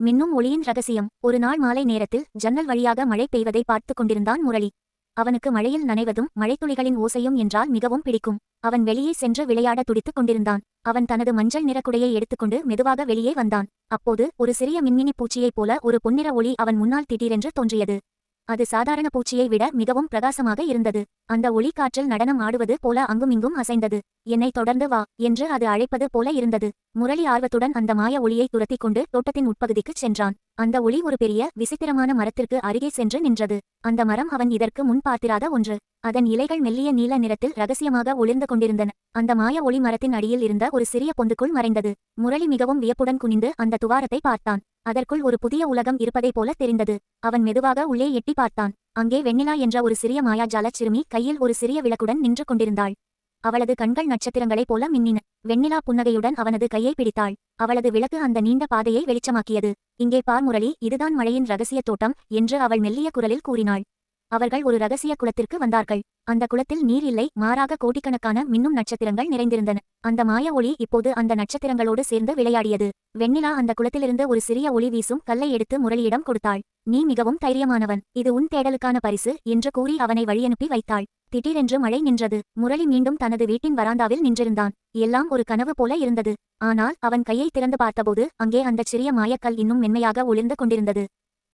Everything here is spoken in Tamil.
மின்னும் ஒளியின் ரகசியம். ஒரு நாள் மாலை நேரத்தில் ஜன்னல் வழியாக மழை பெய்வதை பார்த்துக் கொண்டிருந்தான் முரளி. அவனுக்கு மழையில் நனைவதும் மழைத்துளிகளின் ஓசையும் என்றால் மிகவும் பிடிக்கும். அவன் வெளியே சென்று விளையாட துடித்துக் கொண்டிருந்தான். அவன் தனது மஞ்சள் நிறக்குடையை எடுத்துக்கொண்டு மெதுவாக வெளியே வந்தான். அப்போது ஒரு சிறிய மின்மினி பூச்சியைப் போல ஒரு பொன்னிற ஒளி அவன் முன்னால் திடீரென்று தோன்றியது. அது சாதாரண பூச்சியை விட மிகவும் பிரகாசமாக இருந்தது. அந்த ஒளி காற்றில் நடனம் ஆடுவது போல அங்குமிங்கும் அசைந்தது. என்னை தொடர்ந்து வா என்று அது அழைப்பது போல இருந்தது. முரளி ஆர்வத்துடன் அந்த மாய ஒளியை துரத்திக் கொண்டு தோட்டத்தின் உட்பகுதிக்குச் சென்றான். அந்த ஒளி ஒரு பெரிய விசித்திரமான மரத்திற்கு அருகே சென்று நின்றது. அந்த மரம் அவன் இதற்கு முன் பார்த்திராத ஒன்று. அதன் இலைகள் மெல்லிய நீல நிறத்தில் ரகசியமாக ஒளிர்ந்து கொண்டிருந்தன. அந்த மாய ஒளி மரத்தின் அடியில் இருந்த ஒரு சிறிய பொந்துக்குள் மறைந்தது. முரளி மிகவும் வியப்புடன் குனிந்து அந்த துவாரத்தை பார்த்தான். அதற்குள் ஒரு புதிய உலகம் இருப்பதைப் போல தெரிந்தது. அவன் மெதுவாக உள்ளே எட்டி பார்த்தான். அங்கே வெண்ணிலா என்ற ஒரு சிறிய மாயாஜாலச் சிறுமி கையில் ஒரு சிறிய விளக்குடன் நின்று கொண்டிருந்தாள். அவளது கண்கள் நட்சத்திரங்களைப் போல மின்னின. வெண்ணிலா புன்னகையுடன் அவனது கையை பிடித்தாள். அவளது விளக்கு அந்த நீண்ட பாதையை வெளிச்சமாக்கியது. இங்கே பார் முரளி, இதுதான் மழையின் ரகசிய தோட்டம் என்று அவள் மெல்லிய குரலில் கூறினாள். அவர்கள் ஒரு ரகசிய குளத்திற்கு வந்தார்கள். அந்த குளத்தில் நீர் இல்லை, மாறாக கோடிக்கணக்கான மின்னும் நட்சத்திரங்கள் நிறைந்திருந்தன. அந்த மாய ஒளி இப்போது அந்த நட்சத்திரங்களோடு சேர்ந்து விளையாடியது. வெண்ணிலா அந்த குளத்திலிருந்து ஒரு சிறிய ஒளி வீசும் கல்லை எடுத்து முரளியிடம் கொடுத்தாள். நீ மிகவும் தைரியமானவன், இது உன் தேடலுக்கான பரிசு என்று கூறி அவனை வழியனுப்பி வைத்தாள். திடீரென்று மழை நின்றது. முரளி மீண்டும் தனது வீட்டின் வராந்தாவில் நின்றிருந்தான். எல்லாம் ஒரு கனவு போல இருந்தது. ஆனால் அவன் கையை திறந்து பார்த்தபோது அங்கே அந்தச் சிறிய மாயக்கல் இன்னும் மென்மையாக ஒளிர்ந்து கொண்டிருந்தது.